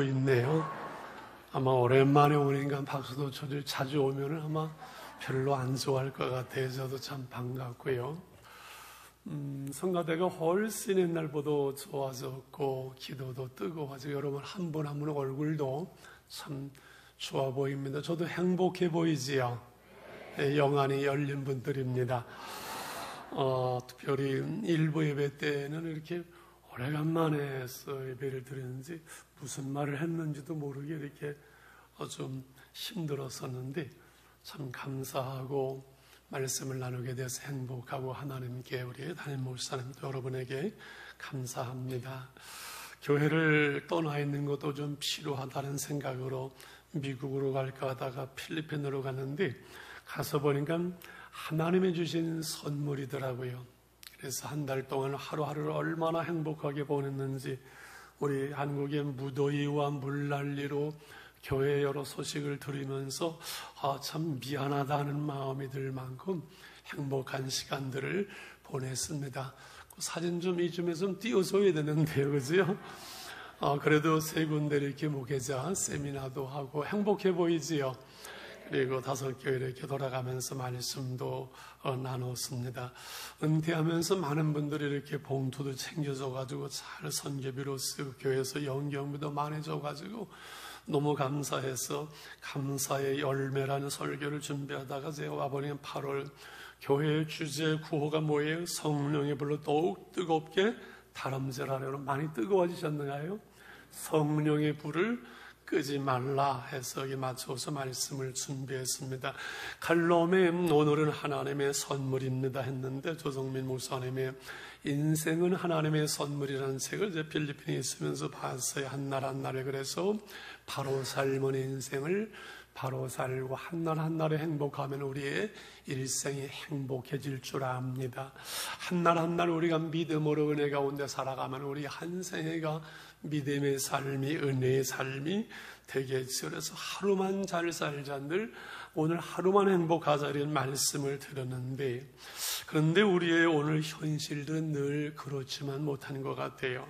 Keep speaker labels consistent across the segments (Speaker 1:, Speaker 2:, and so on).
Speaker 1: 있네요. 아마 오랜만에 오니까 박수도 쳐줄 자주 오면은 아마 별로 안 좋아할 것 같아요. 저도 참 반갑고요. 성가대가 훨씬 옛날보다 좋아졌고 기도도 뜨거워지고 여러분 한 분 한 분 얼굴도 참 좋아 보입니다. 저도 행복해 보이지요. 네, 영안이 열린 분들입니다. 특별히 일부 예배 때는 이렇게 오래간만에 예배를 드렸는지 무슨 말을 했는지도 모르게 이렇게 좀 힘들었었는데 참 감사하고 말씀을 나누게 돼서 행복하고 하나님께 우리 담임 목사님도 여러분에게 감사합니다. 교회를 떠나 있는 것도 좀 필요하다는 생각으로 미국으로 갈까 하다가 필리핀으로 갔는데 가서 보니까 하나님이 주신 선물이더라고요. 그래서 한 달 동안 하루하루를 얼마나 행복하게 보냈는지 우리 한국의 무더위와 물난리로 교회 여러 소식을 들으면서 참 미안하다는 마음이 들 만큼 행복한 시간들을 보냈습니다. 사진 좀 이쯤에 좀 띄워줘야 되는데요, 그죠? 그래도 세 군데 이렇게 목회자 세미나도 하고 행복해 보이지요. 그리고 5교회 이렇게 돌아가면서 말씀도 나눴습니다. 은퇴하면서 많은 분들이 이렇게 봉투도 챙겨줘가지고 잘 선교비로 쓰고 교회에서 연경비도 많이 줘가지고 너무 감사해서 감사의 열매라는 설교를 준비하다가 제가 와보니까 8월 교회의 주제 구호가 뭐예요? 성령의 불로 더욱 뜨겁게 다름질하려고. 많이 뜨거워지셨나요? 성령의 불을 끄지 말라 해석에 맞춰서 말씀을 준비했습니다. 칼럼에 오늘은 하나님의 선물입니다 했는데 조정민 목사님의 인생은 하나님의 선물이라는 책을 제 필리핀에 있으면서 봤어요. 한 날 한 날에. 그래서 바로 삶은 인생을 바로 살고 한 날 한 날에 행복하면 우리의 일생이 행복해질 줄 압니다. 한 날 한 날 우리가 믿음으로 은혜 가운데 살아가면 우리 한 생애가 믿음의 삶이 은혜의 삶이 되겠죠. 그래서 하루만 잘 살자들 오늘 하루만 행복하자 이런 말씀을 들었는데 그런데 우리의 오늘 현실들은 늘 그렇지만 못한 것 같아요.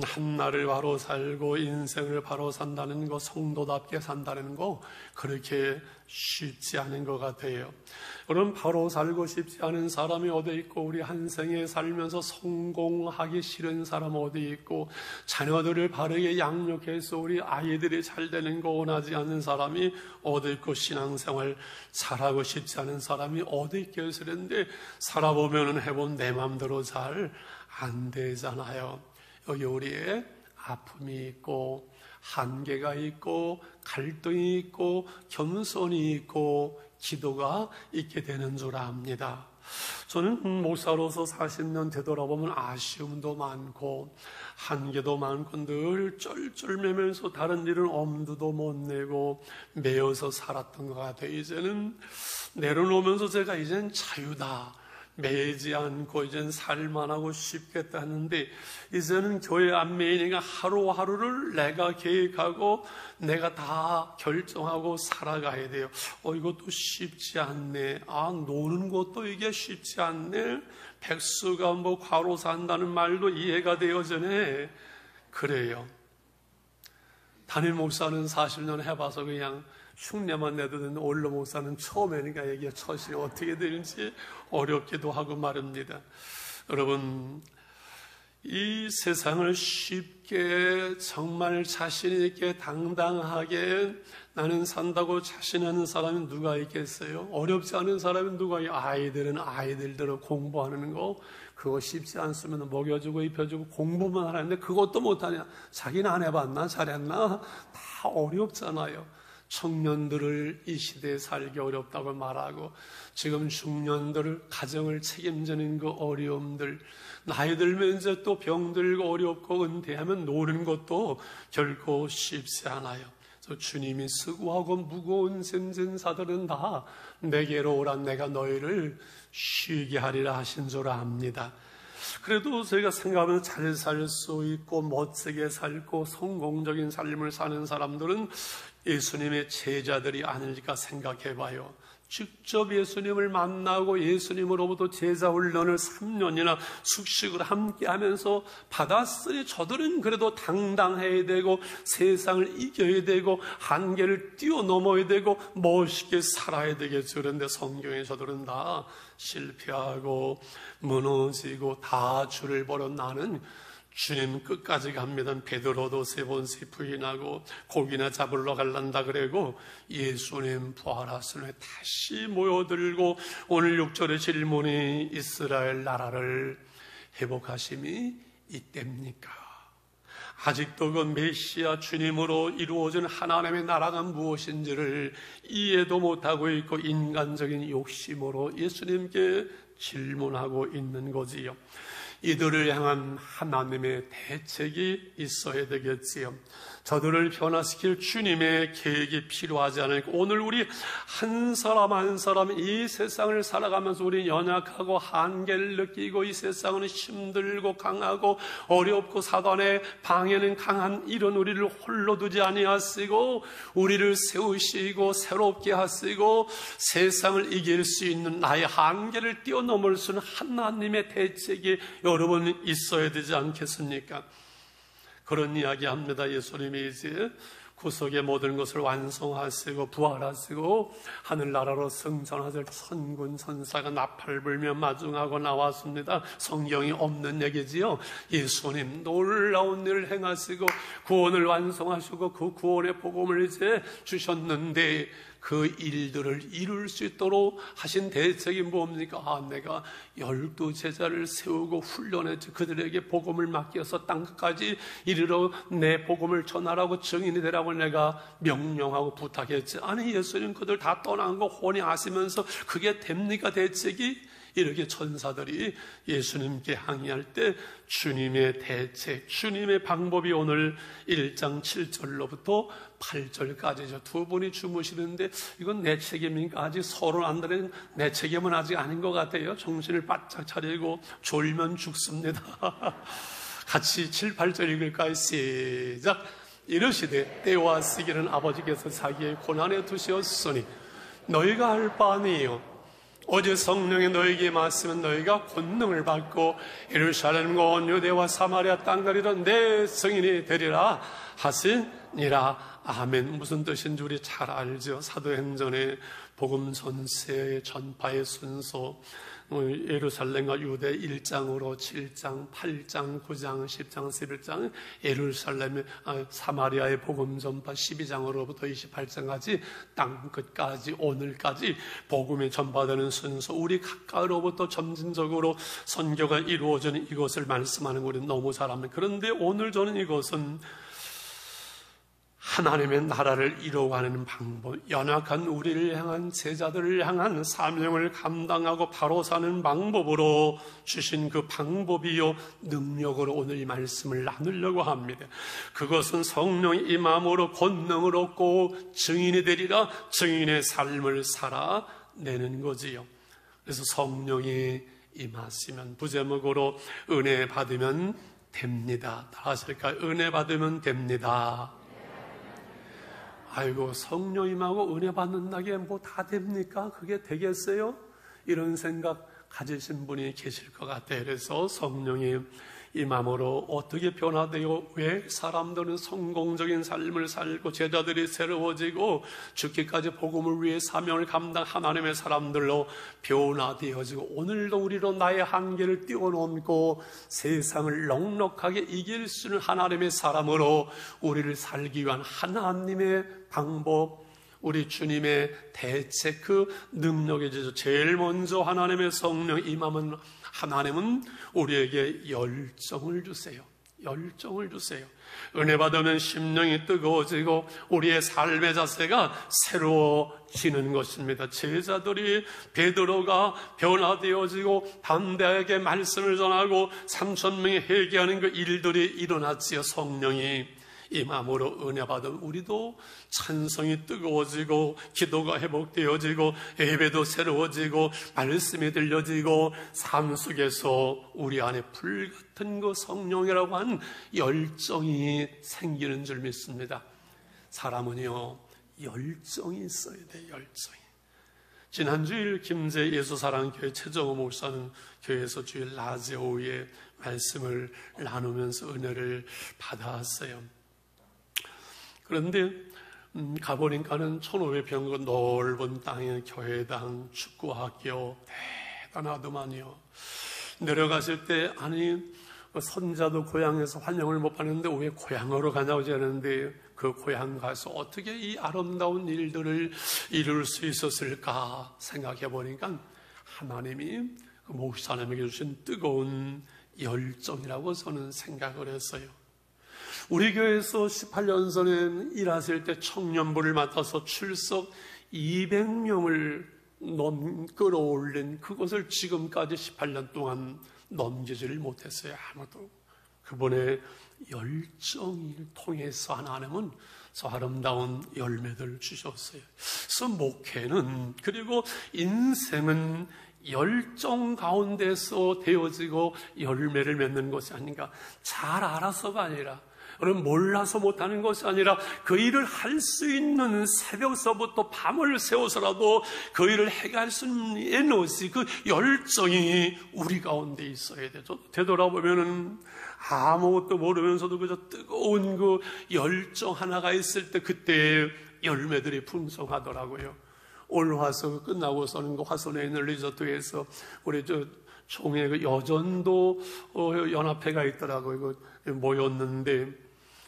Speaker 1: 한 날을 바로 살고 인생을 바로 산다는 거, 성도답게 산다는 거 그렇게 쉽지 않은 것 같아요. 그럼 바로 살고 싶지 않은 사람이 어디 있고 우리 한 생에 살면서 성공하기 싫은 사람 어디 있고 자녀들을 바르게 양육해서 우리 아이들이 잘 되는 거 원하지 않는 사람이 어디 있고 신앙생활 잘하고 싶지 않은 사람이 어디 있겠어요. 그런데 살아보면 해본 내 마음대로 잘 안 되잖아요. 여기 우리의 아픔이 있고 한계가 있고 갈등이 있고 겸손이 있고 기도가 있게 되는 줄 압니다. 저는 목사로서 40년 되돌아보면 아쉬움도 많고 한계도 많고 늘 쩔쩔매면서 다른 일은 엄두도 못 내고 매여서 살았던 것 같아요. 이제는 내려놓으면서 제가 이젠 자유다. 매이지 않고 이제는 살만하고 쉽겠다 하는데 이제는 교회 안 매이니까 하루하루를 내가 계획하고 내가 다 결정하고 살아가야 돼요. 이것도 쉽지 않네. 노는 것도 이게 쉽지 않네. 백수가 과로 산다는 말도 이해가 되어지네. 그래요. 담임 목사는 40년 해봐서 그냥 흉내만 내도 되는 올로 목사는 처음에니까 이게 처신이 어떻게 되는지 어렵기도 하고 말입니다. 여러분, 이 세상을 쉽게 정말 자신 있게 당당하게 나는 산다고 자신하는 사람이 누가 있겠어요? 어렵지 않은 사람이 누가 있어요? 아이들은 아이들대로 공부하는 거 그거 쉽지 않으면 먹여주고 입혀주고 공부만 하는데 그것도 못하냐? 자기는 안 해봤나? 잘했나? 다 어렵잖아요. 청년들을 이 시대에 살기 어렵다고 말하고 지금 중년들 가정을 책임지는 그 어려움들 나이 들면 이제 또 병들고 어렵고 은퇴하면 노는 것도 결코 쉽지 않아요. 그래서 주님이 수고하고 무거운 짐진사들은 다 내게로 오라 내가 너희를 쉬게 하리라 하신 줄 압니다. 그래도 저희가 생각하면 잘 살 수 있고 멋지게 살고 성공적인 삶을 사는 사람들은 예수님의 제자들이 아닐까 생각해봐요. 직접 예수님을 만나고 예수님으로부터 제자 훈련을 3년이나 숙식을 함께 하면서 받았으니 저들은 그래도 당당해야 되고 세상을 이겨야 되고 한계를 뛰어넘어야 되고 멋있게 살아야 되겠죠. 그런데 성경에 저들은 다 실패하고 무너지고 다 줄을 벌어 나는 주님 끝까지 갑니다. 베드로도 3번씩 부인하고 고기나 잡으러 갈란다 그러고 예수님 부활하신 후에 다시 모여들고 오늘 6절의 질문이 이스라엘 나라를 회복하심이 이때입니까? 아직도 그 메시아 주님으로 이루어진 하나님의 나라가 무엇인지를 이해도 못하고 있고 인간적인 욕심으로 예수님께 질문하고 있는 거지요. 이들을 향한 하나님의 대책이 있어야 되겠지요. 저들을 변화시킬 주님의 계획이 필요하지 않을까. 오늘 우리 한 사람 한 사람 이 세상을 살아가면서 우리 연약하고 한계를 느끼고 이 세상은 힘들고 강하고 어렵고 사단의 방해는 강한 이런 우리를 홀로 두지 아니하시고 우리를 세우시고 새롭게 하시고 세상을 이길 수 있는 나의 한계를 뛰어넘을 수 있는 하나님의 대책이 여러분 있어야 되지 않겠습니까? 그런 이야기 합니다. 예수님이 이제 구속의 모든 것을 완성하시고 부활하시고 하늘나라로 승천하실 천군 천사가 나팔 불며 마중하고 나왔습니다. 성경이 없는 얘기지요. 예수님 놀라운 일을 행하시고 구원을 완성하시고 그 구원의 복음을 이제 주셨는데 그 일들을 이룰 수 있도록 하신 대책이 뭡니까? 내가 12제자를 세우고 훈련했지. 그들에게 복음을 맡겨서 땅끝까지 이르러 내 복음을 전하라고 증인이 되라고 내가 명령하고 부탁했지. 아니, 예수님 그들 다 떠난 거 훤히 아시면서 그게 됩니까? 대책이? 이렇게 천사들이 예수님께 항의할 때 주님의 대책, 주님의 방법이 오늘 1장 7절로부터 8절까지죠. 두 분이 주무시는데 이건 내 책임입니까? 아직 서로 안 들은 내 책임은 아직 아닌 것 같아요. 정신을 바짝 차리고 졸면 죽습니다. 같이 7, 8절 읽을까요? 시작. 이르시되 때와 시기는 아버지께서 자기의 고난에 두셨으니 너희가 할 바 아니에요. 어제 성령이 너에게 말씀은 너희가 권능을 받고 예루살렘과 온 유대와 사마리아 땅거리로 내 증인이 되리라 하시니라. 아멘. 무슨 뜻인지 우리 잘 알죠. 사도행전의 복음 전세의 전파의 순서, 예루살렘과 유대 1장으로 7장, 8장, 9장, 10장, 11장, 예루살렘, 사마리아의 복음 전파 12장으로부터 28장까지 땅끝까지 오늘까지 복음이 전파되는 순서, 우리 각각으로부터 점진적으로 선교가 이루어지는 이것을 말씀하는 우리 너무 잘 압니다. 그런데 오늘 저는 이것은 하나님의 나라를 이루어가는 방법, 연약한 우리를 향한 제자들을 향한 사명을 감당하고 바로 사는 방법으로 주신 그 방법이요 능력으로 오늘 이 말씀을 나누려고 합니다. 그것은 성령이 임함으로 권능을 얻고 증인이 되리라. 증인의 삶을 살아내는 거지요. 그래서 성령이 임하시면 부제목으로 은혜 받으면 됩니다. 다 하실까요? 은혜 받으면 됩니다. 아이고, 성령님하고 은혜 받는다게 뭐 다 됩니까? 그게 되겠어요? 이런 생각 가지신 분이 계실 것 같아요. 그래서 성령이 임함으로 어떻게 변화되고 왜 사람들은 성공적인 삶을 살고 제자들이 새로워지고 죽기까지 복음을 위해 사명을 감당 하나님의 사람들로 변화되어지고 오늘도 우리로 나의 한계를 뛰어넘고 세상을 넉넉하게 이길 수 있는 하나님의 사람으로 우리를 살기 위한 하나님의 방법, 우리 주님의 대책, 그 능력이죠. 제일 먼저 하나님의 성령 임하면 하나님은 우리에게 열정을 주세요. 열정을 주세요. 은혜 받으면 심령이 뜨거워지고 우리의 삶의 자세가 새로워지는 것입니다. 제자들이 베드로가 변화되어지고 담대하게 말씀을 전하고 3,000명이 회개하는 그 일들이 일어났지요. 성령이 임함으로 은혜 받은 우리도 찬성이 뜨거워지고 기도가 회복되어지고 예배도 새로워지고 말씀이 들려지고 삶 속에서 우리 안에 불같은 그 성령이라고 하는 열정이 생기는 줄 믿습니다. 사람은요 열정이 있어야 돼요. 열정이. 지난 주일 김제 예수사랑교회 최정호 목사는 교회에서 주일 낮에 오후에 말씀을 나누면서 은혜를 받았어요. 그런데 가보니까는 1500평 넓은 땅에 교회당, 축구학교 대단하더만요. 내려가실 때 아니 선자도 고향에서 환영을 못 받는데 왜 고향으로 가냐고 하는데 그 고향 가서 어떻게 이 아름다운 일들을 이룰 수 있었을까 생각해 보니까 하나님이 그 목사님에게 주신 뜨거운 열정이라고 저는 생각을 했어요. 우리 교회에서 18년 전에 일하실 때 청년부를 맡아서 출석 200명을 끌어올린 그것을 지금까지 18년 동안 넘기지를 못했어요. 아무도. 그분의 열정을 통해서 하나님은 저 아름다운 열매들을 주셨어요. 그래서 목회는 그리고 인생은 열정 가운데서 되어지고 열매를 맺는 것이 아닌가. 잘 알아서가 아니라, 그럼 몰라서 못하는 것이 아니라 그 일을 할 수 있는 새벽서부터 밤을 새워서라도 그 일을 해갈 수 있는 에너지, 그 열정이 우리 가운데 있어야 되죠. 되돌아보면은 아무것도 모르면서도 그저 뜨거운 그 열정 하나가 있을 때 그때 열매들이 풍성하더라고요. 올 화서 끝나고서는 그 화선에 있는 리조트에서 우리 총회 그 여전도 연합회가 있더라고요. 모였는데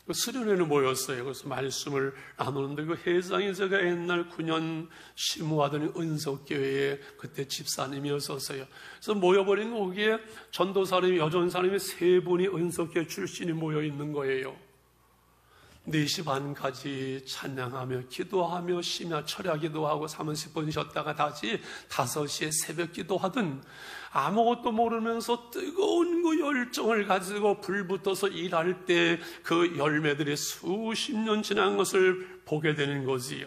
Speaker 1: 그 수련회는 모였어요. 그래서 말씀을 나누는데 그 회장이 제가 옛날 9년 심우하던 은석교회에 그때 집사님이었었어요. 그래서 모여버린 거기에 전도사님이 여전사님이 3분이 은석교회 출신이 모여 있는 거예요. 4시 반까지 찬양하며 기도하며 심야 철야기도 하고 30분 쉬었다가 다시 5시에 새벽 기도하던 아무것도 모르면서 뜨거운 그 열정을 가지고 불 붙어서 일할 때 그 열매들이 수십 년 지난 것을 보게 되는 거지요.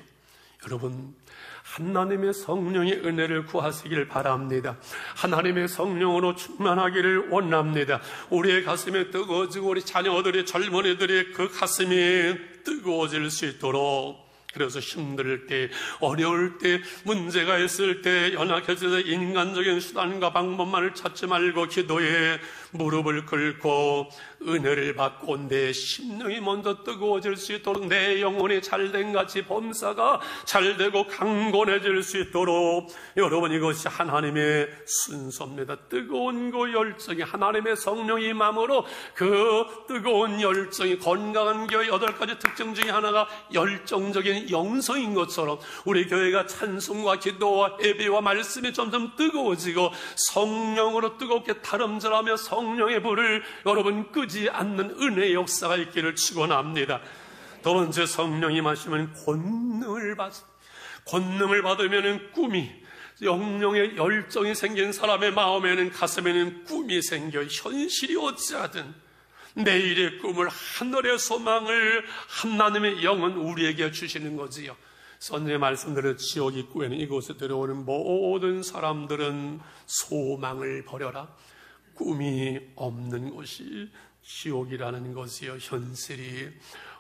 Speaker 1: 여러분, 하나님의 성령의 은혜를 구하시길 바랍니다. 하나님의 성령으로 충만하기를 원합니다. 우리의 가슴이 뜨거워지고 우리 자녀들의 젊은이들의 그 가슴이 뜨거워질 수 있도록, 그래서 힘들 때, 어려울 때, 문제가 있을 때, 연약해질 때 인간적인 수단과 방법만을 찾지 말고 기도에 무릎을 꿇고 은혜를 받고 내 심령이 먼저 뜨거워질 수 있도록, 내 영혼이 잘된 같이 범사가 잘되고 강건해질 수 있도록, 여러분, 이것이 하나님의 순서입니다. 뜨거운 그 열정이 하나님의 성령이 임함으로 그 뜨거운 열정이, 건강한 교회 8가지 특징 중에 하나가 열정적인 영성인 것처럼 우리 교회가 찬송과 기도와 예배와 말씀이 점점 뜨거워지고 성령으로 뜨겁게 다름질하며 성령의 불을 여러분 끄지 않는 은혜의 역사가 있기를 축원합니다. 두 번째, 성령이 마시면 권능을 받으면 꿈이, 영령의 열정이 생긴 사람의 마음에는, 가슴에는 꿈이 생겨 현실이 어찌하든 내일의 꿈을, 하늘의 소망을 하나님의 영은 우리에게 주시는 거지요. 선생의 말씀대로 지옥 입구에는 이곳에 들어오는 모든 사람들은 소망을 버려라. 꿈이 없는 곳이 지옥이라는 것이요. 현실이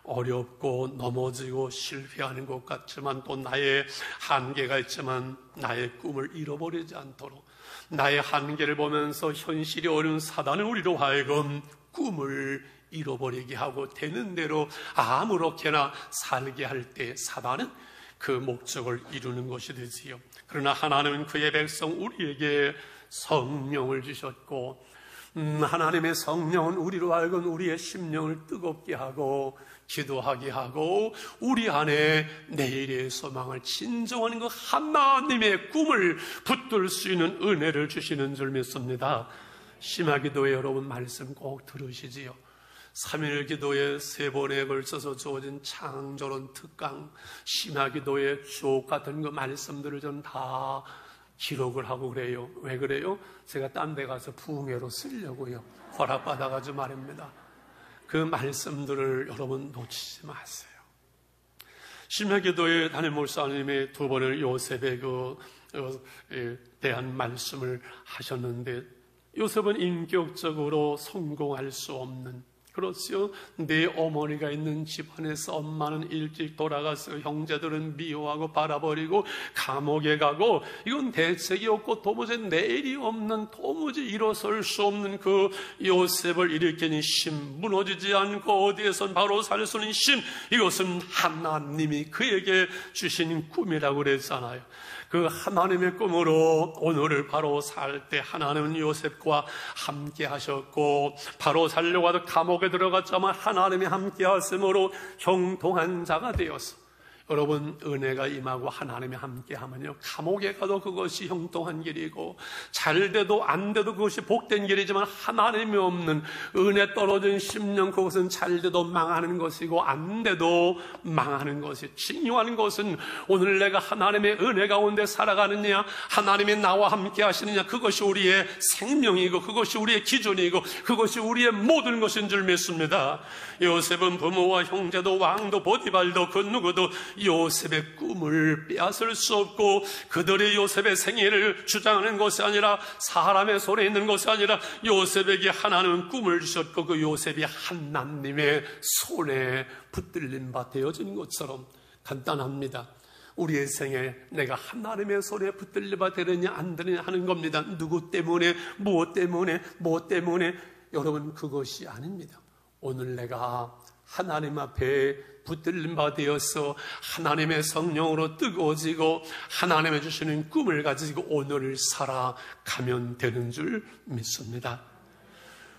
Speaker 1: 어렵고 넘어지고 실패하는 것 같지만 또 나의 한계가 있지만 나의 꿈을 잃어버리지 않도록, 나의 한계를 보면서 현실이 어려운 사단은 우리로 하여금 꿈을 잃어버리게 하고 되는 대로 아무렇게나 살게 할 때 사단은 그 목적을 이루는 것이 되지요. 그러나 하나님은 그의 백성 우리에게 성령을 주셨고, 하나님의 성령은 우리로 하여금 우리의 심령을 뜨겁게 하고 기도하게 하고 우리 안에 내일의 소망을, 진정한 그 하나님의 꿈을 붙들 수 있는 은혜를 주시는 줄 믿습니다. 심야기도에 여러분 말씀 꼭 들으시지요. 3일 기도에 3번에 걸쳐서 주어진 창조론 특강, 심야기도의 주옥 같은 그 말씀들을 저는 다 기록을 하고 그래요. 왜 그래요? 제가 딴 데 가서 부흥회로 쓰려고요. 허락받아가지고 말입니다. 그 말씀들을 여러분 놓치지 마세요. 심야기도에 담임 목사님의 2번을 요셉에 대한 말씀을 하셨는데, 요셉은 인격적으로 성공할 수 없는, 그렇지요. 내 어머니가 있는 집안에서 엄마는 일찍 돌아가서 형제들은 미워하고 바라버리고 감옥에 가고, 이건 대책이 없고 도무지 내일이 없는, 도무지 일어설 수 없는 그 요셉을 일으키는 힘, 무너지지 않고 어디에선 바로 살 수 있는 힘, 이것은 하나님이 그에게 주신 꿈이라고 그랬잖아요. 그 하나님의 꿈으로 오늘을 바로 살 때 하나님은 요셉과 함께 하셨고, 바로 살려고 하다 감옥에 들어갔지만 하나님이 함께 하심으로 형통한 자가 되었어. 여러분, 은혜가 임하고 하나님이 함께 하면요, 감옥에 가도 그것이 형통한 길이고, 잘 돼도 안 돼도 그것이 복된 길이지만, 하나님이 없는 은혜 떨어진 10년, 그것은 잘 돼도 망하는 것이고 안 돼도 망하는 것이, 중요한 것은 오늘 내가 하나님의 은혜 가운데 살아가느냐, 하나님이 나와 함께 하시느냐, 그것이 우리의 생명이고 그것이 우리의 기준이고 그것이 우리의 모든 것인 줄 믿습니다. 요셉은 부모와 형제도 왕도 보디발도 그 누구도 요셉의 꿈을 빼앗을 수 없고, 그들이 요셉의 생애를 주장하는 것이 아니라, 사람의 손에 있는 것이 아니라 요셉에게 하나님은 꿈을 주셨고, 그 요셉이 하나님의 손에 붙들린 바 되어진 것처럼 간단합니다. 우리의 생에 내가 하나님의 손에 붙들린 바 되느냐 안 되느냐 하는 겁니다. 누구 때문에, 무엇 때문에, 뭐 때문에, 여러분, 그것이 아닙니다. 오늘 내가 하나님 앞에 붙들린 바 되어서 하나님의 성령으로 뜨거워지고 하나님의 주시는 꿈을 가지고 오늘을 살아가면 되는 줄 믿습니다.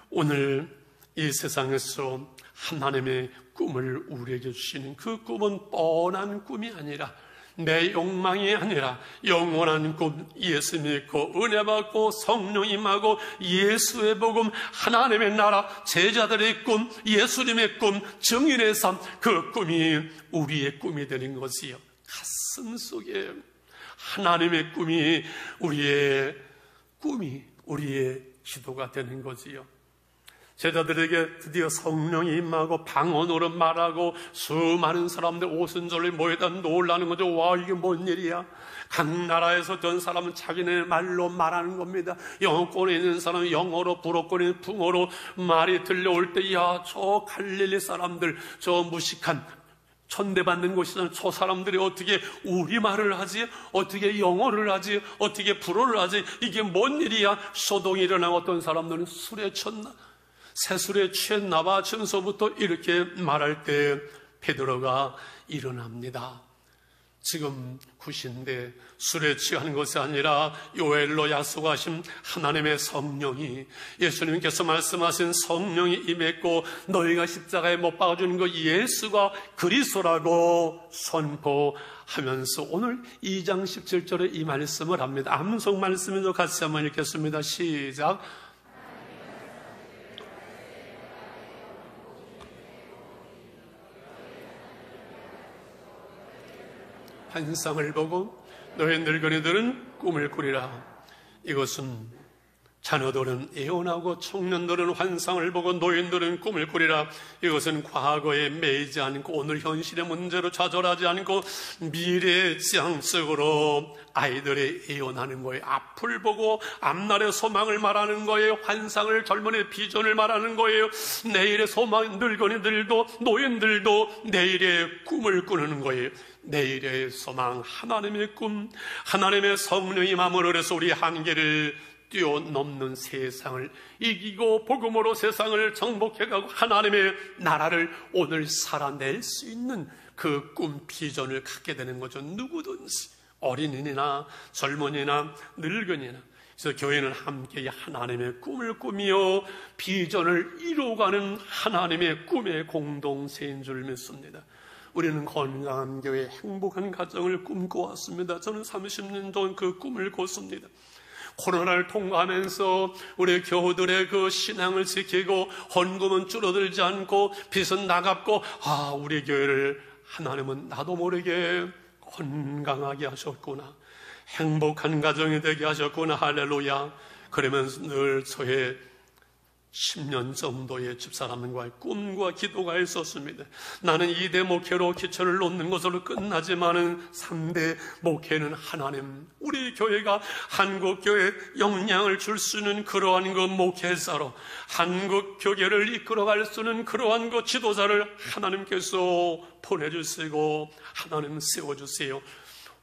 Speaker 1: 오늘 이 세상에서 하나님의 꿈을 우리에게 주시는 그 꿈은 뻔한 꿈이 아니라, 내 욕망이 아니라 영원한 꿈, 예수 믿고 은혜 받고 성령 임하고 예수의 복음, 하나님의 나라, 제자들의 꿈, 예수님의 꿈, 증인의 삶, 그 꿈이 우리의 꿈이 되는 것이요, 가슴 속에 하나님의 꿈이 우리의 꿈이 우리의 기도가 되는 거지요. 제자들에게 드디어 성령이 임하고 방언으로 말하고 수많은 사람들 오순절에 모여다 놀라는 거죠. 와, 이게 뭔 일이야? 각 나라에서 어떤 사람은 자기네 말로 말하는 겁니다. 영어권에 있는 사람은 영어로, 불어권에 있는 풍어로 말이 들려올 때, 야, 저 갈릴리 사람들, 저 무식한 천대받는 곳이잖아요. 저 사람들이 어떻게 우리말을 하지? 어떻게 영어를 하지? 어떻게 불어를 하지? 이게 뭔 일이야? 소동이 일어나고 어떤 사람들은 술에 쳤나? 새술에 취했나봐 전서부터 이렇게 말할 때 베드로가 일어납니다. 지금 굿인데 술에 취하는 것이 아니라 요엘로 약속하신 하나님의 성령이, 예수님께서 말씀하신 성령이 임했고 너희가 십자가에 못 박아주는 그 예수가 그리스도라고 선포하면서 오늘 2장 17절에 이 말씀을 합니다. 암송 말씀에서 같이 한번 읽겠습니다. 시작. 환상을 보고 너희 늙은이들은 꿈을 꾸리라. 이것은 자녀들은 예언하고 청년들은 환상을 보고 노인들은 꿈을 꾸리라. 이것은 과거에 매이지 않고 오늘 현실의 문제로 좌절하지 않고 미래의 지향적으로 아이들의 예언하는 거예요. 앞을 보고 앞날의 소망을 말하는 거예요. 환상을, 젊은이의 비전을 말하는 거예요. 내일의 소망, 늙은이들도 노인들도 내일의 꿈을 꾸는 거예요. 내일의 소망, 하나님의 꿈, 하나님의 성령이 마음으로 해서 우리 한계를 뛰어넘는 세상을 이기고 복음으로 세상을 정복해가고 하나님의 나라를 오늘 살아낼 수 있는 그 꿈, 비전을 갖게 되는 거죠. 누구든지, 어린이나 젊은이나 늙은이나. 그래서 교회는 함께 하나님의 꿈을 꾸며 비전을 이루어가는 하나님의 꿈의 공동체인 줄 믿습니다. 우리는 건강한 교회, 행복한 가정을 꿈꿔왔습니다. 저는 30년 전 그 꿈을 꿨습니다. 코로나를 통과하면서 우리 교우들의 그 신앙을 지키고 헌금은 줄어들지 않고 빚은 나갔고, 우리 교회를 하나님은 나도 모르게 건강하게 하셨구나, 행복한 가정이 되게 하셨구나, 할렐루야. 그러면서 늘 저의 10년 정도의 집사람과의 꿈과 기도가 있었습니다. 나는 2대 목회로 기초를 놓는 것으로 끝나지만은 3대 목회는 하나님, 우리 교회가 한국교회 영향을 줄 수 있는 그러한 그 목회자로 한국 교회를 이끌어갈 수 있는 그러한 그 지도자를 하나님께서 보내주시고 하나님 세워주세요.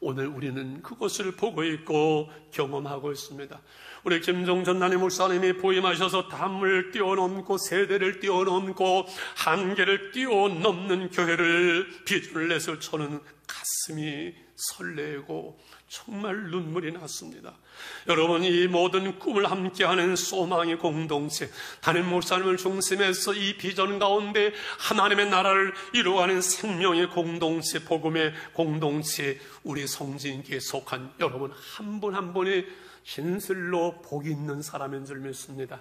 Speaker 1: 오늘 우리는 그것을 보고 있고 경험하고 있습니다. 우리 김종전 남임 목사님이 부임하셔서 담을 뛰어넘고 세대를 뛰어넘고 한계를 뛰어넘는 교회를 비전을 내서 저는 가슴이 설레고 정말 눈물이 났습니다. 여러분, 이 모든 꿈을 함께하는 소망의 공동체, 담임 목사님을 중심해서 이 비전 가운데 하나님의 나라를 이루어가는 생명의 공동체, 복음의 공동체, 우리 성진교회에 속한 여러분 한 분 한 분이 진실로 복이 있는 사람인 줄 믿습니다.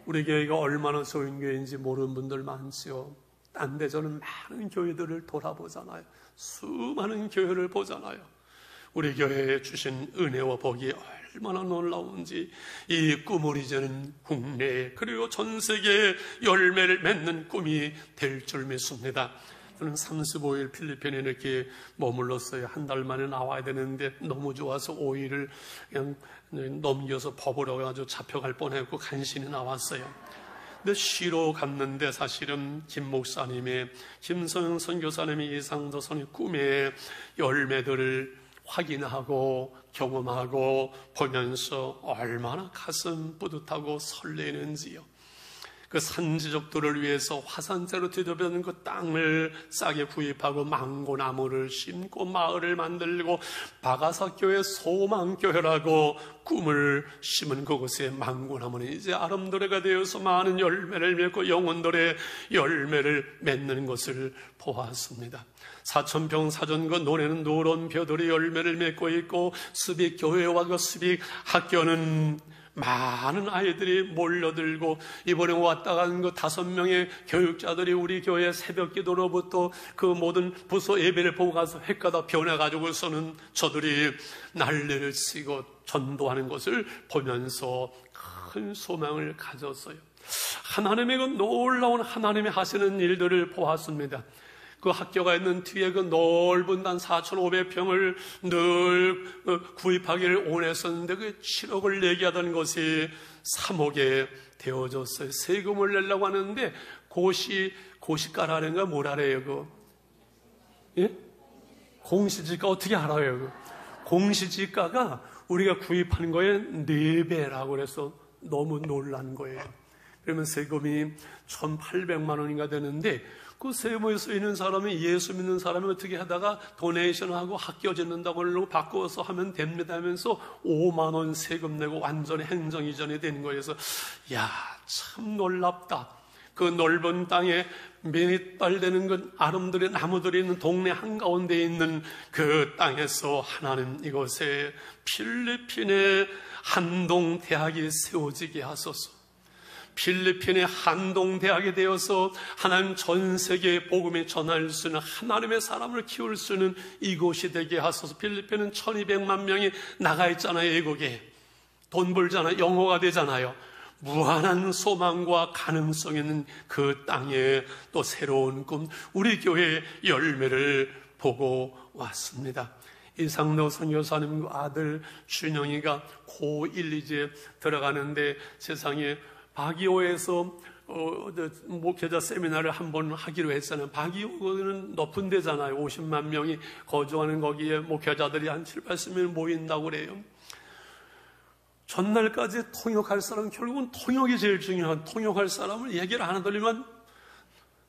Speaker 1: 우리 교회가 얼마나 좋은 교회인지 모르는 분들 많지요. 딴 데 저는 많은 교회들을 돌아보잖아요. 수많은 교회를 보잖아요. 우리 교회에 주신 은혜와 복이 얼마나 놀라운지 이 꿈을 이제는 국내 그리고 전 세계에 열매를 맺는 꿈이 될 줄 믿습니다. 저는 35일 필리핀에 이렇게 머물렀어요. 한 달 만에 나와야 되는데 너무 좋아서 5일을 그냥 넘겨서 법으로 가지고 잡혀갈 뻔했고 간신히 나왔어요. 근데 쉬러 갔는데 사실은 김 목사님의, 김성영 선교사님의 이상도선의 꿈의 열매들을 확인하고 경험하고 보면서 얼마나 가슴 뿌듯하고 설레는지요. 그 산지족들을 위해서 화산재로 뒤덮여있는 그 땅을 싸게 구입하고 망고나무를 심고 마을을 만들고 바가사교회 소망교회라고 꿈을 심은 그곳에 망고나무는 이제 아름드레가 되어서 많은 열매를 맺고 영혼들의 열매를 맺는 것을 보았습니다. 4,000평 사전그 논에는 노란 벼들이 열매를 맺고 있고 수빅교회와 그 수빅학교는 많은 아이들이 몰려들고 이번에 왔다 간 그 5명의 교육자들이 우리 교회 새벽 기도로부터 그 모든 부서 예배를 보고 가서 횟가다 변해가지고서는 저들이 난리를 치고 전도하는 것을 보면서 큰 소망을 가졌어요. 하나님의 그 놀라운 하나님이 하시는 일들을 보았습니다. 그 학교가 있는 뒤에 그 넓은 단 4,500평을 늘 구입하기를 원했었는데 그 7억을 내게 하던 것이 3억에 되어졌어요. 세금을 내려고 하는데 고시가라는가 뭐라래요? 그 예? 공시지가 어떻게 알아요? 그 공시지가가 우리가 구입하는 거에 4배라고 그래서 너무 놀란 거예요. 그러면 세금이 1,800만 원인가 되는데 그 세무에 쓰이는 사람이 예수 믿는 사람이 어떻게 하다가 도네이션하고 학교 짓는다고 그러고 바꿔서 하면 됩니다 하면서 5만 원 세금 내고 완전히 행정 이전이 되는 거예요. 그래서 참 놀랍다. 그 넓은 땅에 몇 달 되는 그 아름드린 나무들이 있는 동네 한가운데 있는 그 땅에서 하나님 이곳에 필리핀의 한동 대학이 세워지게 하소서. 필리핀의 한동대학이 되어서 하나님 전 세계에 복음에 전할 수 있는 하나님의 사람을 키울 수 있는 이곳이 되게 하소서. 필리핀은 1200만 명이 나가 있잖아요. 외국에 돈 벌잖아요. 영어가 되잖아요. 무한한 소망과 가능성 있는 그 땅에 또 새로운 꿈, 우리 교회의 열매를 보고 왔습니다. 이상도 선교사님 아들 준영이가 고1 이제 들어가는데 세상에 바기오에서 목회자 세미나를 한번 하기로 했잖아요. 바기오는 높은 데잖아요. 50만 명이 거주하는 거기에 목회자들이 한 7, 80명 모인다고 그래요. 전날까지 통역할 사람, 결국은 통역이 제일 중요한, 통역할 사람을 얘기를 안 하더니만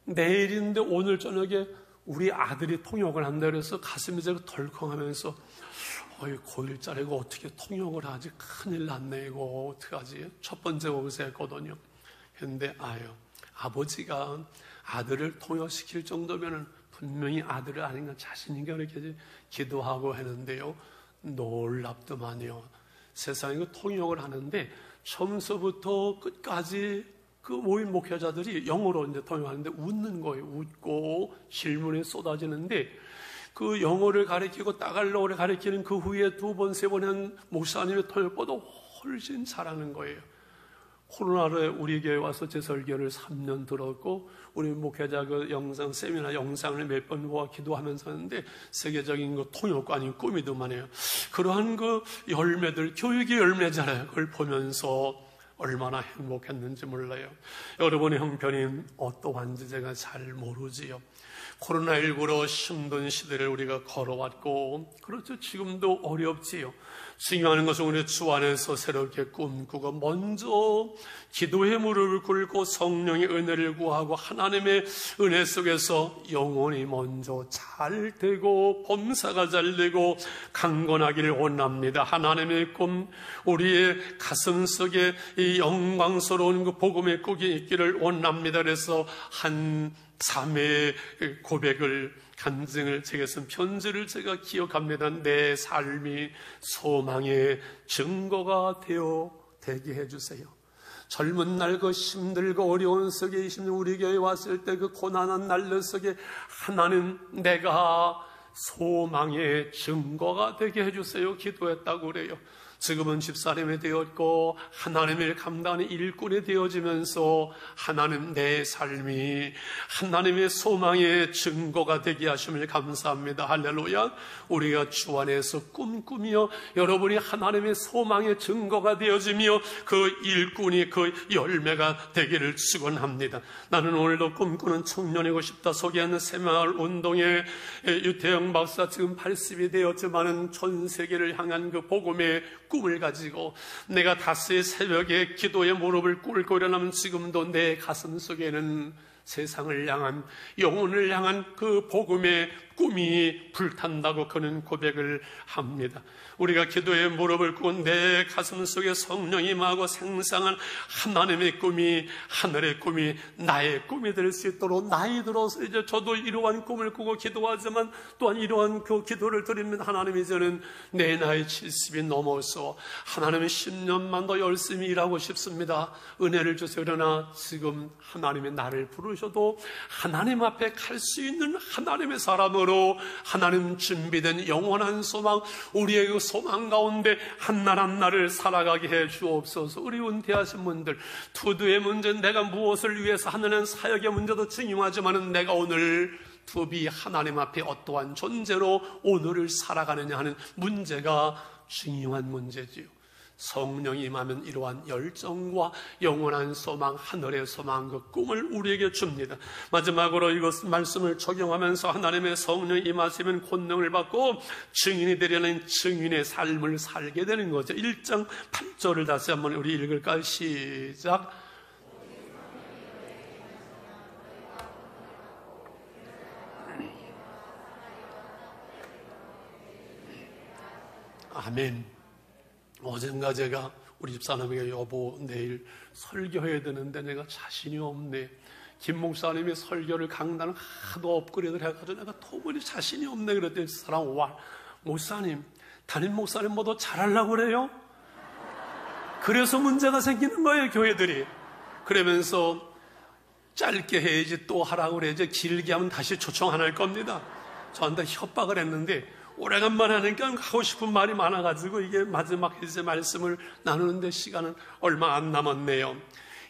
Speaker 1: 내일인데 오늘 저녁에 우리 아들이 통역을 한다 그래서 가슴이 제가 덜컹하면서 고1짜리가 어떻게 통역을 하지? 큰일 났네 이거 어떡하지? 첫 번째 거기서 했거든요. 그런데 아버지가 아들을 통역시킬 정도면 분명히 아들을 아닌가 자신인가 이렇게 기도하고 했는데요. 놀랍더만요. 세상에 그 통역을 하는데 처음서부터 끝까지 그 모인 목회자들이 영어로 이제 통역하는데 웃는 거예요. 웃고 질문이 쏟아지는데 그 영어를 가르치고 따갈로를 가르치는 그 후에 2번, 3번 한 목사님의 통역보다 훨씬 잘하는 거예요. 코로나로 우리 교회 와서 제 설교를 3년 들었고, 우리 목회자 그 영상, 세미나 영상을 몇 번 보아 기도하면서 하는데, 세계적인 그 통역과 아닌 꿈이더만 해요. 그러한 그 열매들, 교육의 열매잖아요. 그걸 보면서 얼마나 행복했는지 몰라요. 여러분의 형편이 어떠한지 제가 잘 모르지요. 코로나19로 힘든 시대를 우리가 걸어왔고, 그렇죠. 지금도 어렵지요. 중요한 것은 우리 주 안에서 새롭게 꿈꾸고 먼저 기도의 무릎을 꿇고 성령의 은혜를 구하고 하나님의 은혜 속에서 영혼이 먼저 잘 되고 범사가 잘 되고 강건하기를 원합니다. 하나님의 꿈, 우리의 가슴 속에 이 영광스러운 그 복음의 꿈이 있기를 원합니다. 그래서 한 3회의 고백을, 간증을 제가 쓴 편지를 제가 기억합니다. 내 삶이 소망의 증거가 되게 해주세요. 젊은 날 그 힘들고 어려운 속에 있는 우리 교회에 왔을 때 그 고난한 날들 속에 하나님, 내가 소망의 증거가 되게 해주세요. 기도했다고 그래요. 지금은 집사람이 되었고 하나님을 감당하는 일꾼이 되어지면서 하나님, 내 삶이 하나님의 소망의 증거가 되게 하심을 감사합니다. 할렐루야. 우리가 주 안에서 꿈꾸며 여러분이 하나님의 소망의 증거가 되어지며 그 일꾼이 그 열매가 되기를 축원합니다. 나는 오늘도 꿈꾸는 청년이고 싶다 소개하는 새마을 운동의 유태영 박사, 지금 80이 되었지만은 전 세계를 향한 그 복음의 꿈을 가지고 내가 다스의 새벽에 기도의 무릎을 꿇고 일어나면 지금도 내 가슴 속에는 세상을 향한, 영혼을 향한 그 복음의 꿈이 불탄다고 그는 고백을 합니다. 우리가 기도의 무릎을 꿇고 내 가슴 속에 성령이 임하고 생생한 하나님의 꿈이, 하늘의 꿈이 나의 꿈이 될 수 있도록, 나이 들어서 이제 저도 이러한 꿈을 꾸고 기도하지만 또한 이러한 그 기도를 드리면 하나님이 저는 내 나이 70이 넘어서 하나님의 10년만 더 열심히 일하고 싶습니다. 은혜를 주세요. 그러나 지금 하나님이 나를 부르셔도 하나님 앞에 갈 수 있는 하나님의 사람으로 하나님 준비된 영원한 소망, 우리의 그 소망 가운데 한날 한날을 살아가게 해 주옵소서. 우리 은퇴하신 분들, 투두의 문제, 내가 무엇을 위해서 하느냐는 사역의 문제도 중요하지만 내가 오늘 투비 하나님 앞에 어떠한 존재로 오늘을 살아가느냐 하는 문제가 중요한 문제지요. 성령이 임하면 이러한 열정과 영원한 소망, 하늘의 소망, 그 꿈을 우리에게 줍니다. 마지막으로 이것 말씀을 적용하면서 하나님의 성령이 임하시면 권능을 받고 증인이 되려는 증인의 삶을 살게 되는 거죠. 1장 8절을 다시 한번 우리 읽을까요? 시작. 아멘. 어젠가 제가 우리 집사람에게 여보 내일 설교해야 되는데 내가 자신이 없네. 김 목사님이 설교를 강단을 하도 업그레이드를 해가지고 내가 도무지 자신이 없네. 그랬더니 사람, 와, 목사님, 담임 목사님보다 잘하려고 그래요? 그래서 문제가 생기는 거예요, 교회들이. 그러면서 짧게 해야지 또 하라고 그래야지 길게 하면 다시 초청 안 할 겁니다. 저한테 협박을 했는데 오래간만에 하니까 하고 싶은 말이 많아가지고 이게 마지막 이제 말씀을 나누는데 시간은 얼마 안 남았네요.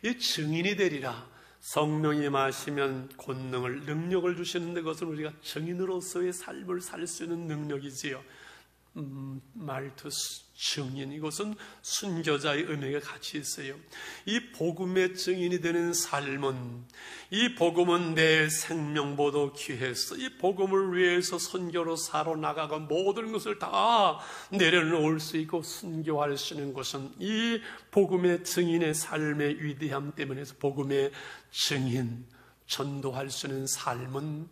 Speaker 1: 이 증인이 되리라. 성령이 임하시면 권능을, 능력을 주시는데 그것은 우리가 증인으로서의 삶을 살 수 있는 능력이지요. 말투스, 증인, 이것은 순교자의 의미가 같이 있어요. 이 복음의 증인이 되는 삶은, 이 복음은 내 생명보다 귀해서 이 복음을 위해서 선교로 살아나가고 모든 것을 다 내려놓을 수 있고 순교할 수 있는 것은 이 복음의 증인의 삶의 위대함 때문에서 복음의 증인, 전도할 수 있는 삶은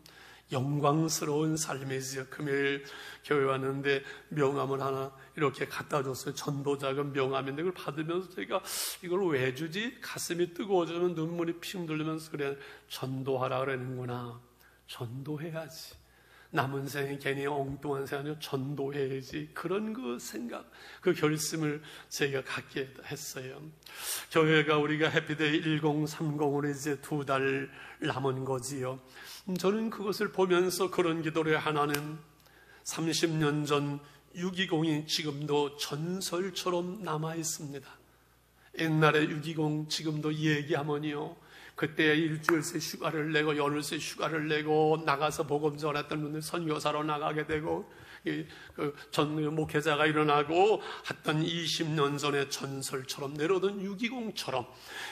Speaker 1: 영광스러운 삶이지요. 금요일 교회 왔는데 명함을 하나 이렇게 갖다 줬어요. 전도자금 명함인데 그걸 받으면서 제가 이걸 왜 주지? 가슴이 뜨거워지면 눈물이 핑 돌리면서 그래, 전도하라 그러는구나. 전도해야지. 남은 생에 괜히 엉뚱한 생이 아니라 전도해야지. 그런 그 생각, 그 결심을 제가 갖게 했어요. 교회가 우리가 해피데이 1030으로 이제 2달 남은 거지요. 저는 그것을 보면서 그런 기도를, 하나는 30년 전 6.20이 지금도 전설처럼 남아 있습니다. 옛날에 6.20 지금도 얘기하면요, 그때 일주일새 휴가를 내고 열흘새 휴가를 내고 나가서 복음 전했던 분들 선교사로 나가게 되고 전 목회자가 일어나고 했던 20년 전의 전설처럼 내려오던 6.20처럼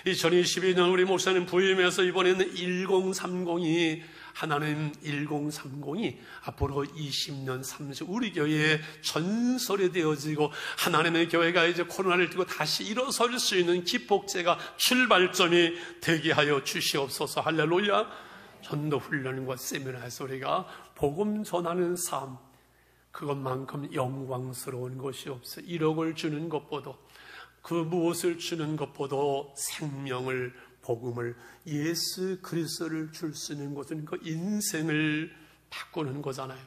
Speaker 1: 2022년 우리 목사님 부임해서 이번에는 1030이 하나님 1030이 앞으로 20년 30 우리 교회의 전설이 되어지고 하나님의 교회가 이제 코로나를 띄고 다시 일어설 수 있는 기폭제가 출발점이 되게 하여 주시옵소서. 할렐루야. 전도 훈련과 세미나에서 우리가 복음 전하는 삶, 그것만큼 영광스러운 것이 없어요. 1억을 주는 것보다, 그 무엇을 주는 것보다 생명을, 복음을, 예수 그리스도를 줄 수 있는 것은 그 인생을 바꾸는 거잖아요.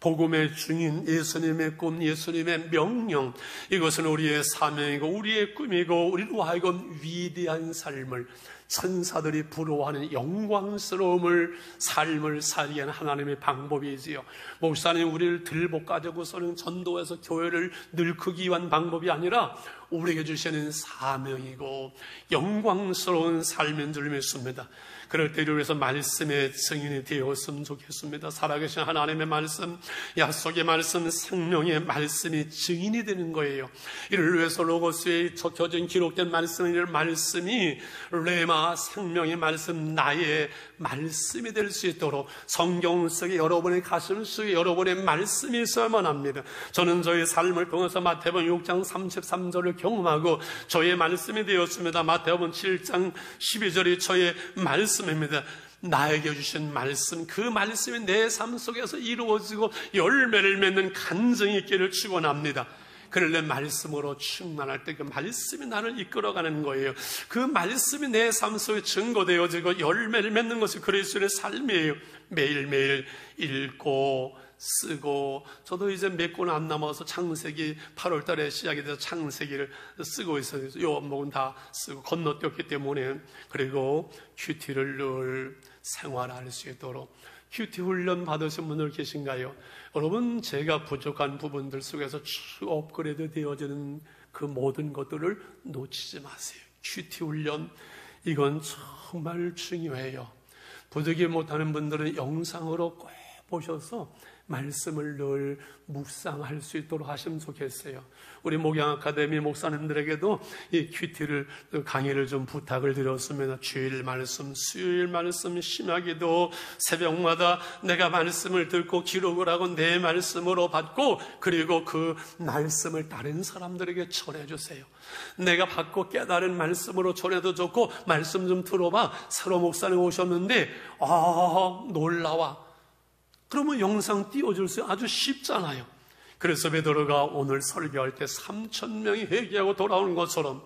Speaker 1: 복음의 증인, 예수님의 꿈, 예수님의 명령, 이것은 우리의 사명이고 우리의 꿈이고 우리로 하여금 위대한 삶을, 천사들이 부러워하는 영광스러움을, 삶을 살게 하는 하나님의 방법이지요. 목사님 우리를 들복 가지고서는 전도해서 교회를 늙기 위한 방법이 아니라 우리에게 주시는 사명이고 영광스러운 삶인 줄 믿습니다. 그럴 때를 위해서 말씀의 증인이 되었으면 좋겠습니다. 살아계신 하나님의 말씀, 약속의 말씀, 생명의 말씀이 증인이 되는 거예요. 이를 위해서 로고스에 적혀진 기록된 말씀이 레마, 생명의 말씀, 나의 말씀이 될 수 있도록 성경 속에 여러분의 가슴 속에 여러분의 말씀이 있어야만 합니다. 저는 저의 삶을 통해서 마태복음 6장 33절을 경험하고 저의 말씀이 되었습니다. 마태복음 7장 12절이 저의 말씀입니다. 나에게 주신 말씀, 그 말씀이 내 삶 속에서 이루어지고 열매를 맺는 간증이 있기를 축원합니다. 그런데 말씀으로 충만할 때 그 말씀이 나를 이끌어가는 거예요. 그 말씀이 내 삶 속에 증거되어지고 열매를 맺는 것이 그리스도의 삶이에요. 매일매일 읽고 쓰고, 저도 이제 몇 권 안 남아서 창세기 8월 달에 시작이 돼서 창세기를 쓰고 있어요. 요한복음 다 쓰고 건너뛰었기 때문에. 그리고 큐티를 늘 생활할 수 있도록. 큐티 훈련 받으신 분들 계신가요? 여러분, 제가 부족한 부분들 속에서 쭉 업그레이드 되어지는 그 모든 것들을 놓치지 마세요. 큐티 훈련, 이건 정말 중요해요. 부득이 못하는 분들은 영상으로 꼭 보셔서 말씀을 늘 묵상할 수 있도록 하시면 좋겠어요. 우리 목양 아카데미 목사님들에게도 이 큐티를 강의를 좀 부탁을 드렸습니다. 주일 말씀, 수요일 말씀, 심야기도, 새벽마다 내가 말씀을 듣고 기록을 하고 내 말씀으로 받고, 그리고 그 말씀을 다른 사람들에게 전해주세요. 내가 받고 깨달은 말씀으로 전해도 좋고, 말씀 좀 들어봐. 새로 목사님 오셨는데 놀라워. 그러면 영상 띄워줄 수 아주 쉽잖아요. 그래서 베드로가 오늘 설교할 때 3,000명이 회개하고 돌아오는 것처럼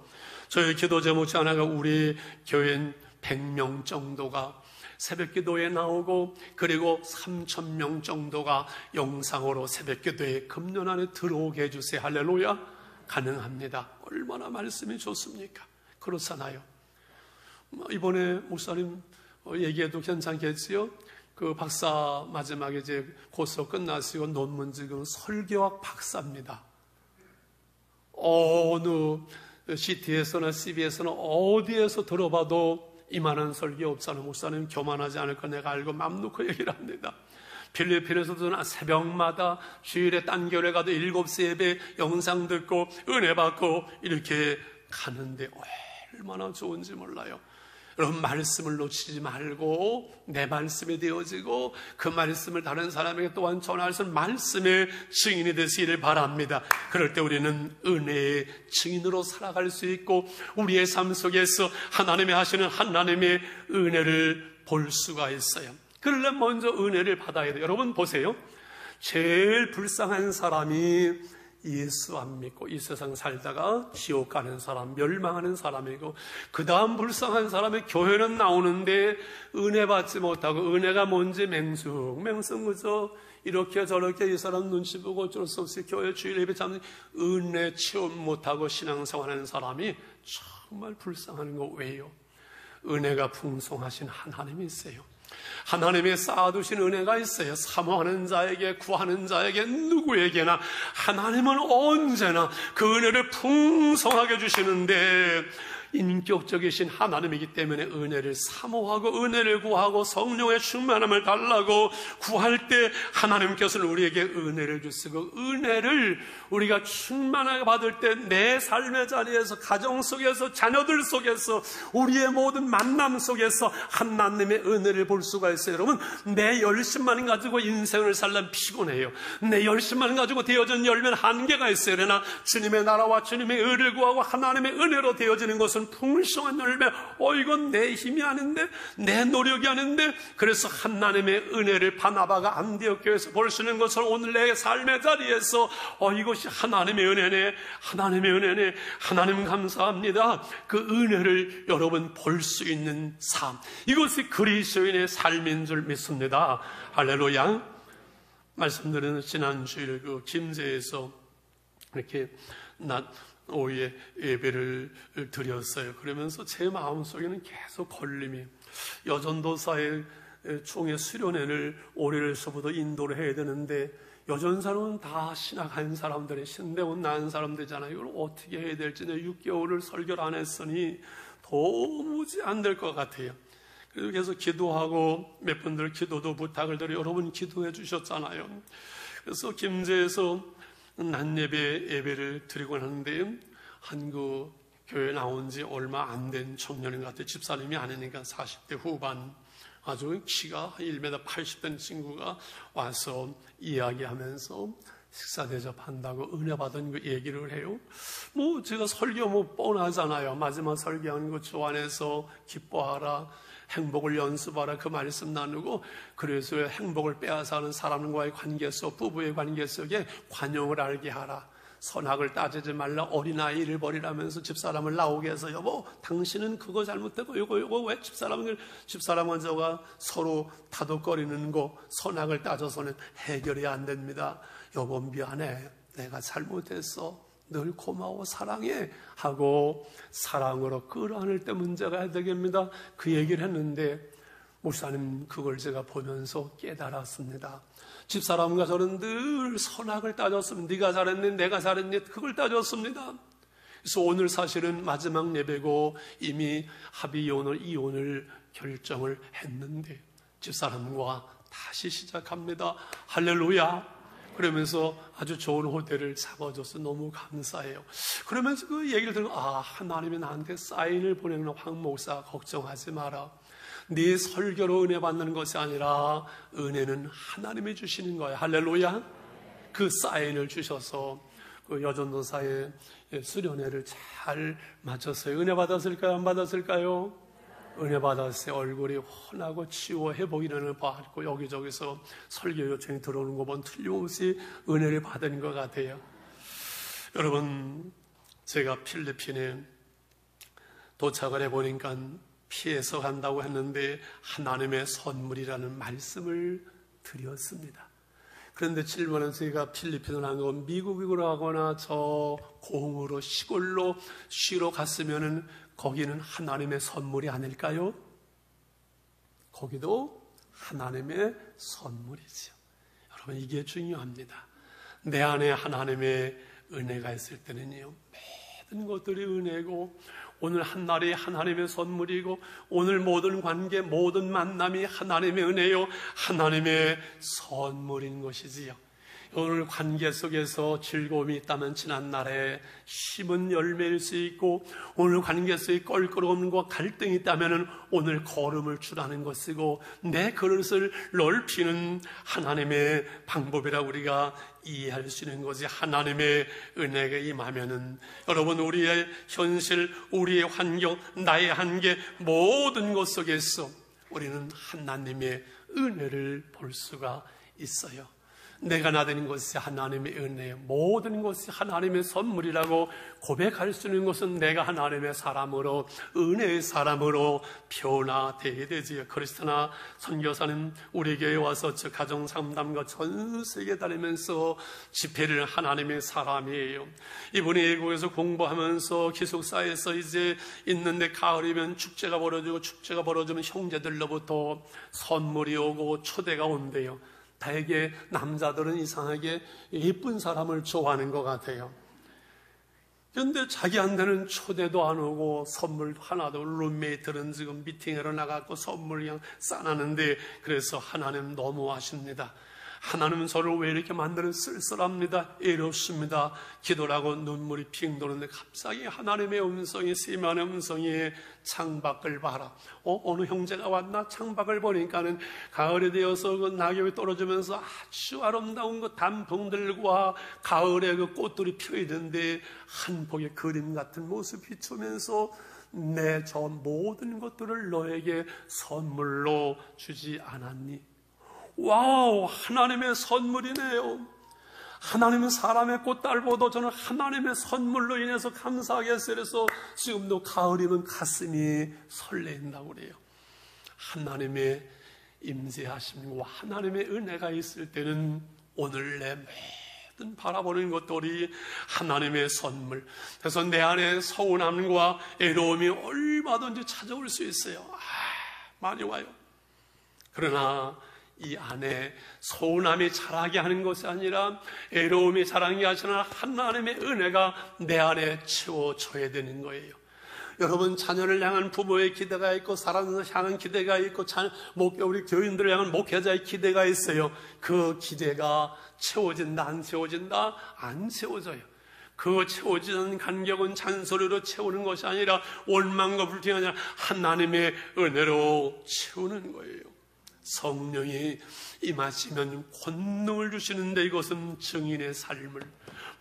Speaker 1: 저희 기도 제목 중 하나가 우리 교인 100명 정도가 새벽기도에 나오고, 그리고 3,000명 정도가 영상으로 새벽기도에 금년 안에 들어오게 해주세요. 할렐루야. 가능합니다. 얼마나 말씀이 좋습니까? 그렇잖아요. 이번에 목사님 얘기해도 괜찮겠지요? 그 박사 마지막에 이제 고소 끝나시고 논문 지금 설교학 박사입니다. 어느 CT에서나 CBS나 어디에서 들어봐도 이만한 설교 없잖아요. 목사님 교만하지 않을 거 내가 알고 맘 놓고 얘기를 합니다. 필리핀에서도 새벽마다 주일에 딴 교회 가도 7시 예배 영상 듣고 은혜 받고 이렇게 가는데 얼마나 좋은지 몰라요. 여러분, 말씀을 놓치지 말고 내 말씀이 되어지고 그 말씀을 다른 사람에게 또한 전할 수 있는 말씀의 증인이 되시기를 바랍니다. 그럴 때 우리는 은혜의 증인으로 살아갈 수 있고 우리의 삶 속에서 하나님이 하시는 하나님의 은혜를 볼 수가 있어요. 그러려면 먼저 은혜를 받아야 돼요. 여러분 보세요. 제일 불쌍한 사람이 예수 안 믿고 이 세상 살다가 지옥 가는 사람, 멸망하는 사람이고, 그 다음 불쌍한 사람이 교회는 나오는데 은혜 받지 못하고, 은혜가 뭔지 맹숭맹숭 그저 이렇게 저렇게 이 사람 눈치 보고 어쩔 수 없이 교회 주일 예배 참는, 은혜 체험 못하고 신앙생활하는 사람이 정말 불쌍한 거. 왜요? 은혜가 풍성하신 하나님이 있어요. 하나님의 쌓아두신 은혜가 있어요. 사모하는 자에게, 구하는 자에게, 누구에게나 하나님은 언제나 그 은혜를 풍성하게 주시는데, 인격적이신 하나님이기 때문에 은혜를 사모하고 은혜를 구하고 성령의 충만함을 달라고 구할 때 하나님께서는 우리에게 은혜를 주시고, 은혜를 우리가 충만하게 받을 때 내 삶의 자리에서, 가정 속에서, 자녀들 속에서, 우리의 모든 만남 속에서 하나님의 은혜를 볼 수가 있어요. 여러분, 내 열심만 가지고 인생을 살려면 피곤해요. 내 열심만 가지고 되어진 열매는 한계가 있어요. 그러나 주님의 나라와 주님의 의를 구하고 하나님의 은혜로 되어지는 것은 풍성한 열매. 이건 내 힘이 아닌데, 내 노력이 아닌데. 그래서 하나님의 은혜를 바나바가 안디옥 교회에서 볼 수 있는 것을 오늘 내 삶의 자리에서 이것이 하나님의 은혜네, 하나님의 은혜네, 하나님 감사합니다. 그 은혜를 여러분 볼 수 있는 삶, 이것이 그리스도인의 삶인 줄 믿습니다. 할렐루야. 말씀드리는 지난주일 그 김제에서 이렇게 낮 오후에 예배를 드렸어요. 그러면서 제 마음속에는 계속 걸림이, 여전도사의 총회 수련회를 올해서부터 인도를 해야 되는데, 여전사는 다 신학한 사람들이, 신대원 낳은 사람들이잖아요. 이걸 어떻게 해야 될지 6개월을 설교를 안 했으니 도무지 안 될 것 같아요. 그래서 계속 기도하고, 몇 분들 기도도 부탁을 드려 여러분 기도해 주셨잖아요. 그래서 김제에서 낮예배를 드리고 하는데, 한국 교회 나온 지 얼마 안 된 청년인 것 같아요. 집사님이 아니니까 40대 후반, 아주 키가 1m 80된 친구가 와서 이야기하면서 식사 대접한다고 은혜 받은 그 얘기를 해요. 제가 설교 뻔하잖아요. 마지막 설교하는 거 주 안에서 기뻐하라, 행복을 연습하라, 그 말씀 나누고, 그래서 행복을 빼앗아는 사람과의 관계 속, 부부의 관계 속에 관용을 알게 하라, 선악을 따지지 말라, 어린아이를 버리라면서 집사람을 나오게 해서, 여보 당신은 그거 잘못했고 요거 왜 집사람은 저가 서로 다독거리는 거, 선악을 따져서는 해결이 안 됩니다. 여보 미안해, 내가 잘못했어, 늘 고마워, 사랑해 하고 사랑으로 끌어안을 때 문제가 해결됩니다. 그 얘기를 했는데, 목사님 그걸 제가 보면서 깨달았습니다. 집사람과 저는 늘 선악을 따졌습니다. 네가 잘했니, 내가 잘했니, 그걸 따졌습니다. 그래서 오늘 사실은 마지막 예배고 이미 합의 이혼을 결정을 했는데, 집사람과 다시 시작합니다. 할렐루야. 그러면서 아주 좋은 호텔을 잡아줘서 너무 감사해요. 그러면서 그 얘기를 들으면, 하나님이 나한테 사인을 보내는, 황 목사 걱정하지 마라. 네 설교로 은혜 받는 것이 아니라 은혜는 하나님이 주시는 거예요. 할렐루야. 그 사인을 주셔서 그 여전도사의 수련회를 잘 마쳤어요. 은혜 받았을까요? 안 받았을까요? 은혜 받았어요. 얼굴이 환하고 치유와 회복이라는 받고, 여기저기서 설교 요청이 들어오는 거 보면 틀림없이 은혜를 받은 것 같아요. 여러분, 제가 필리핀에 도착을 해보니까 피해서 간다고 했는데 하나님의 선물이라는 말씀을 드렸습니다. 그런데 질문은, 저희가 필리핀을 안 가고 미국으로 가거나 저 공으로 시골로 쉬러 갔으면은 거기는 하나님의 선물이 아닐까요? 거기도 하나님의 선물이죠. 여러분, 이게 중요합니다. 내 안에 하나님의 은혜가 있을 때는요, 모든 것들이 은혜고, 오늘 한날이 하나님의 선물이고, 오늘 모든 관계, 모든 만남이 하나님의 은혜요, 하나님의 선물인 것이지요. 오늘 관계 속에서 즐거움이 있다면 지난날에 심은 열매일 수 있고, 오늘 관계 속에 껄끄러움과 갈등이 있다면 오늘 거름을 주라는 것이고, 내 그릇을 넓히는 하나님의 방법이라 우리가 이해할 수 있는 것이, 하나님의 은혜가 임하면은 여러분, 우리의 현실, 우리의 환경, 나의 한계, 모든 것 속에서 우리는 하나님의 은혜를 볼 수가 있어요. 내가 나된 것이 하나님의 은혜, 모든 것이 하나님의 선물이라고 고백할 수 있는 것은 내가 하나님의 사람으로, 은혜의 사람으로 변화되어야 되지요. 그리스도나 선교사는 우리 교회에 와서 저 가정상담과 전 세계 다니면서 집회를 하나님의 사람이에요. 이분이 외국에서 공부하면서 기숙사에서 이제 있는데 가을이면 축제가 벌어지면 형제들로부터 선물이 오고 초대가 온대요. 다에게 남자들은 이상하게 예쁜 사람을 좋아하는 것 같아요. 그런데 자기한테는 초대도 안 오고 선물 하나도, 룸메이트는 지금 미팅하러 나가고 선물 그냥 싸놨는데, 그래서 하나님 너무하십니다. 하나님은 저를 왜 이렇게 만드는 쓸쓸합니다. 애롭습니다. 기도라고 눈물이 핑 도는데 갑자기 하나님의 음성이, 세만의 음성이 창밖을 봐라. 어느 형제가 왔나? 창밖을 보니까는 가을이 되어서 그 낙엽이 떨어지면서 아주 아름다운 그 단풍들과 가을의 그 꽃들이 펴있는데 한 폭의 그림 같은 모습 비추면서 내 저 모든 것들을 너에게 선물로 주지 않았니? 와우, 하나님의 선물이네요. 하나님은 사람의 꽃달보다 저는 하나님의 선물로 인해서 감사하겠어요. 그래서 지금도 가을이면 가슴이 설레인다고 그래요. 하나님의 임재하심과 하나님의 은혜가 있을 때는 오늘 내 모든 바라보는 것들이 하나님의 선물. 그래서 내 안에 서운함과 애로움이 얼마든지 찾아올 수 있어요. 많이 와요. 그러나 이 안에 서운함이 자라게 하는 것이 아니라, 애로움이 자라게 하시나 하나님의 은혜가 내 안에 채워져야 되는 거예요. 여러분, 자녀를 향한 부모의 기대가 있고, 사람을 향한 기대가 있고, 우리 교인들을 향한 목회자의 기대가 있어요. 그 기대가 채워진다, 안 채워진다? 안 채워져요. 그 채워지는 간격은 잔소리로 채우는 것이 아니라 원망과 불평이 아니라 하나님의 은혜로 채우는 거예요. 성령이 임하시면 권능을 주시는데, 이것은 증인의 삶을,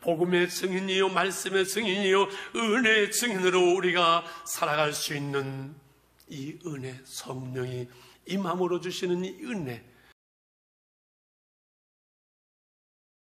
Speaker 1: 복음의 증인이요, 말씀의 증인이요, 은혜의 증인으로 우리가 살아갈 수 있는 이 은혜, 성령이 임함으로 주시는 이 은혜,